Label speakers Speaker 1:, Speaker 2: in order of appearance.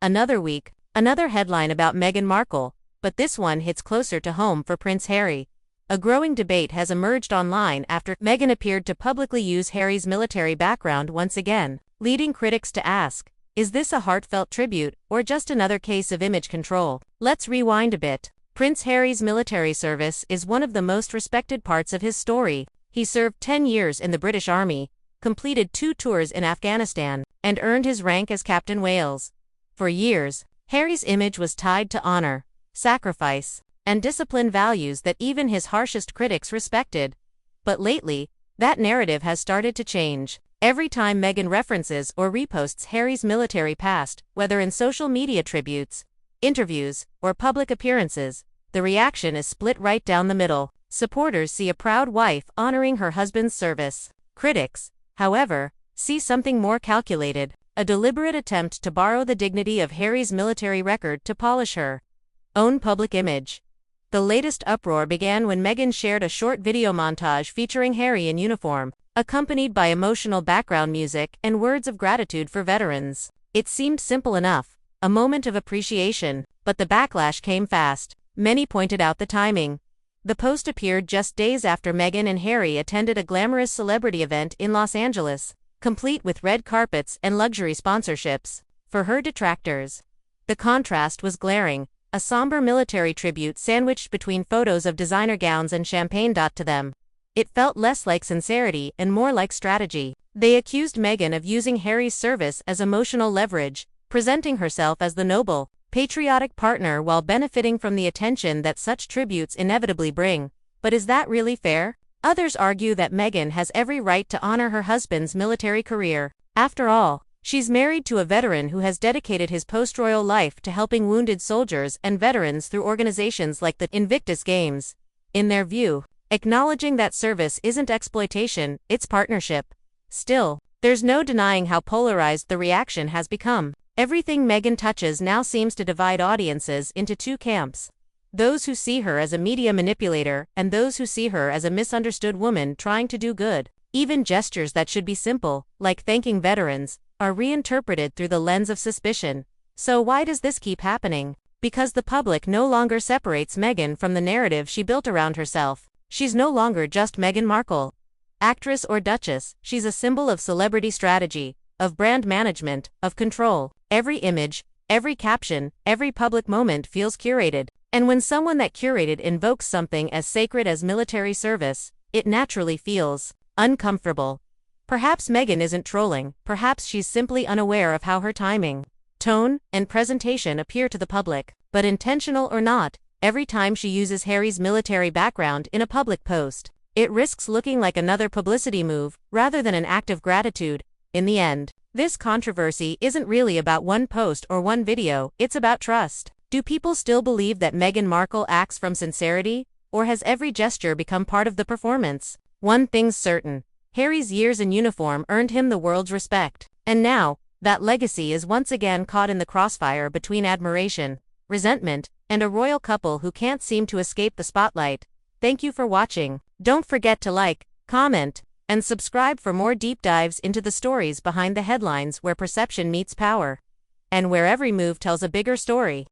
Speaker 1: Another week, another headline about Meghan Markle, but this one hits closer to home for Prince Harry. A growing debate has emerged online after Meghan appeared to publicly use Harry's military background once again, leading critics to ask, is this a heartfelt tribute, or just another case of image control? Let's rewind a bit. Prince Harry's military service is one of the most respected parts of his story. He served 10 years in the British Army, completed 2 tours in Afghanistan, and earned his rank as Captain Wales. For years, Harry's image was tied to honor, sacrifice, and discipline values that even his harshest critics respected. But lately, that narrative has started to change. Every time Meghan references or reposts Harry's military past, whether in social media tributes, interviews, or public appearances, the reaction is split right down the middle. Supporters see a proud wife honoring her husband's service. Critics, however, see something more calculated, a deliberate attempt to borrow the dignity of Harry's military record to polish her own public image. The latest uproar began when Meghan shared a short video montage featuring Harry in uniform, accompanied by emotional background music and words of gratitude for veterans. It seemed simple enough, a moment of appreciation, but the backlash came fast. Many pointed out the timing. The post appeared just days after Meghan and Harry attended a glamorous celebrity event in Los Angeles, complete with red carpets and luxury sponsorships. For her detractors, the contrast was glaring, a somber military tribute sandwiched between photos of designer gowns and champagne. To them, it felt less like sincerity and more like strategy. They accused Meghan of using Harry's service as emotional leverage, presenting herself as the noble, patriotic partner while benefiting from the attention that such tributes inevitably bring. But is that really fair? Others argue that Meghan has every right to honor her husband's military career. After all, she's married to a veteran who has dedicated his post-royal life to helping wounded soldiers and veterans through organizations like the Invictus Games. In their view, acknowledging that service isn't exploitation, it's partnership. Still, there's no denying how polarized the reaction has become. Everything Meghan touches now seems to divide audiences into 2 camps. Those who see her as a media manipulator, and those who see her as a misunderstood woman trying to do good. Even gestures that should be simple, like thanking veterans, are reinterpreted through the lens of suspicion. So why does this keep happening? Because the public no longer separates Meghan from the narrative she built around herself. She's no longer just Meghan Markle, actress or duchess. She's a symbol of celebrity strategy, of brand management, of control. Every image, every caption, every public moment feels curated. And when someone that curated invokes something as sacred as military service, it naturally feels uncomfortable. Perhaps Meghan isn't trolling, perhaps she's simply unaware of how her timing, tone, and presentation appear to the public. But intentional or not, every time she uses Harry's military background in a public post, it risks looking like another publicity move, rather than an act of gratitude. In the end, this controversy isn't really about one post or one video, it's about trust. Do people still believe that Meghan Markle acts from sincerity, or has every gesture become part of the performance? One thing's certain, Harry's years in uniform earned him the world's respect. And now, that legacy is once again caught in the crossfire between admiration, resentment, and a royal couple who can't seem to escape the spotlight. Thank you for watching. Don't forget to like, comment, and subscribe for more deep dives into the stories behind the headlines where perception meets power, and where every move tells a bigger story.